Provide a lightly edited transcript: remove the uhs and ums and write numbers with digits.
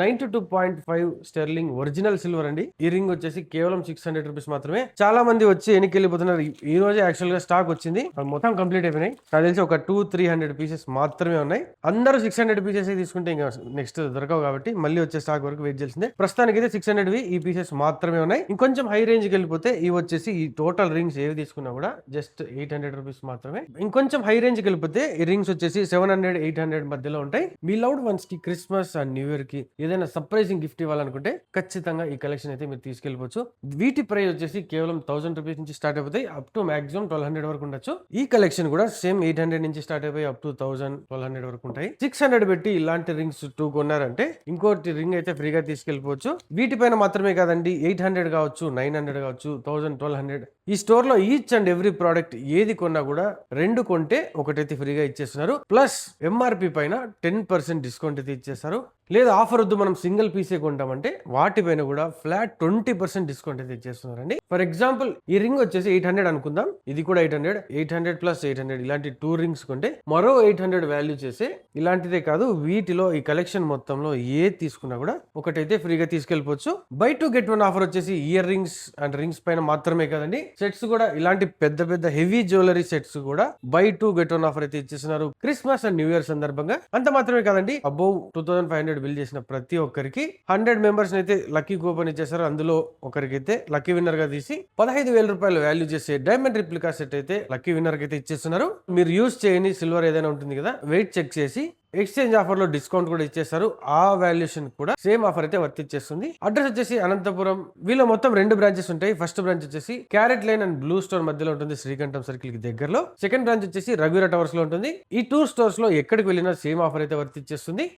92.5 sterling original silver అండి. ఈ ring వచ్చేసి కేవలం 600 రూపీస్ మాత్రమే. చాలా మంది వచ్చి ఎన్నికి వెళ్ళిపోతున్నారు. ఈ రోజే యాక్చువల్ గా స్టాక్ వచ్చింది, మొత్తం కంప్లీట్ అయిపోయినాయి. నాకు తెలిసి ఒక 200-300 పీసెస్ మాత్రమే ఉన్నాయి. అందరూ 600 పీసెస్ తీసుకుంటే ఇంకా నెక్స్ట్ దొరకవు కాబట్టి మళ్ళీ వచ్చే స్టాక్ వరకు వెయిట్ చేసిందే. ప్రస్తుతానికి అయితే 600 ఈ పీసెస్ మాత్రమే ఉన్నాయి. ఇంకొంచెం హై రేంజ్ కి వెళ్ళిపోతే ఇవి వచ్చేసి ఈ టోటల్ రింగ్స్ ఏవి తీసుకున్నా కూడా జస్ట్ 800 రూపీస్ మాత్రమే. ఇంకొంచెం హై రేంజ్ కి వెళ్ళిపోతే ఈ రింగ్స్ వచ్చేసి 700-800 మధ్యలో ఉంటాయి. మీ లవ్డ్ వన్స్ కి క్రిస్మస్ అండ్ న్యూ ఇయర్ కి ఏదైనా సర్ప్రైజింగ్ గిఫ్ట్ ఇవ్వాలనుకుంటే ఖచ్చితంగా ఈ కలెక్షన్ అయితే మీరు తీసుకెళ్ళిపోవచ్చు. వీటి ప్రైస్ వచ్చేసి కేవలం 1000 రూపీస్ నుంచి స్టార్ట్ అయిపోతాయి, అప్ టు మాక్సిమం 1200 వరకు ఉండొచ్చు. ఈ కలెక్షన్ కూడా సేమ్ 800 నుంచి స్టార్ట్ అయిపోయి అప్ టు 1000-1200 వరకు ఉంటాయి. 600 పెట్టి ఇలాంటి రింగ్స్ 2 కొన్నారంటే ఇంకోటి రింగ్ అయితే ఫ్రీగా తీసుకెళ్ళిపోవచ్చు. వీటిపైన మాత్రమే కాదండి, 800 కావచ్చు, 900 కావచ్చు, 1000-1200 ఈ స్టోర్ లో ఈచ్ అండ్ ఎవ్రీ ప్రోడక్ట్ ఏది కొన్నా కూడా 2 కొంటే ఒకటైతే ఫ్రీగా ఇచ్చేస్తున్నారు. ప్లస్ ఎంఆర్పి పైన 10% డిస్కౌంట్ అయితే ఇచ్చేస్తారు. లేదా ఆఫర్ వద్దు మనం సింగిల్ పీసే కొంటామంటే వాటిపైన కూడా ఫ్లాట్ 20% డిస్కౌంట్ అయితే ఇచ్చేస్తున్నారండి. ఫర్ ఎగ్జాంపుల్ ఈ రింగ్ వచ్చేసి 800 అనుకుందాం, ఇది కూడా 800 ప్లస్ 800 ఇలాంటి 2 రింగ్స్ కొంటే మరో 800 వాల్యూ చేసే. ఇలాంటిదే కాదు, వీటిలో ఈ కలెక్షన్ మొత్తంలో ఏ తీసుకున్నా కూడా ఒకటైతే ఫ్రీగా తీసుకెళ్ళిపోవచ్చు. బై 2 get 1 ఆఫర్ వచ్చేసి ఇయర్ రింగ్స్ అండ్ రింగ్స్ పైన మాత్రమే కదండి, సెట్స్ కూడా ఇలాంటి పెద్ద పెద్ద హెవీ జ్యువెలరీ సెట్స్ కూడా బై 2 get 1 ఆఫర్ అయితే ఇచ్చేస్తున్నారు క్రిస్మస్ అండ్ న్యూ ఇయర్ సందర్భంగా. అంత మాత్రమే కాదండి, అబౌవ్ 2500 బిల్ చేసిన ప్రతి ఒక్కరికి 100 మెంబర్స్ అయితే లక్కీ కూపన్ ఇచ్చేసారు. అందులో ఒకరికైతే లక్కీ విన్నర్ గా తీసి 15,000 రూపాయలు వాల్యూ చేసే డైమండ్ రిప్లికా సెట్ అయితే లక్కీ విన్నర్ కి అయితే ఇచ్చేస్తున్నారు. మీరు యూజ్ చేయని సిల్వర్ ఏదైనా ఉంటుంది కదా, వెయిట్ చెక్ చేసి ఎక్స్చేంజ్ ఆఫర్ లో డిస్కౌంట్ కూడా ఇచ్చేస్తారు. ఆ వాల్యుయేషన్ కూడా సేమ్ ఆఫర్ అయితే వర్తిచ్చేస్తుంది. అడ్రస్ వచ్చేసి అనంతపురం. వీళ్ళ మొత్తం 2 బ్రాంచెస్ ఉంటాయి. ఫస్ట్ బ్రాంచ్ వచ్చేసి carrot line and blue store మధ్యలో ఉంటుంది, శ్రీకంఠం సర్కిల్ కి దగ్గరలో. సెకండ్ బ్రాంచ్ వచ్చేసి రఘువీర టవర్స్ లో ఉంటుంది. ఈ 2 స్టోర్స్ లో ఎక్కడికి వెళ్ళినా సేమ్ ఆఫర్ అయితే వర్తిచ్చేస్తుంది.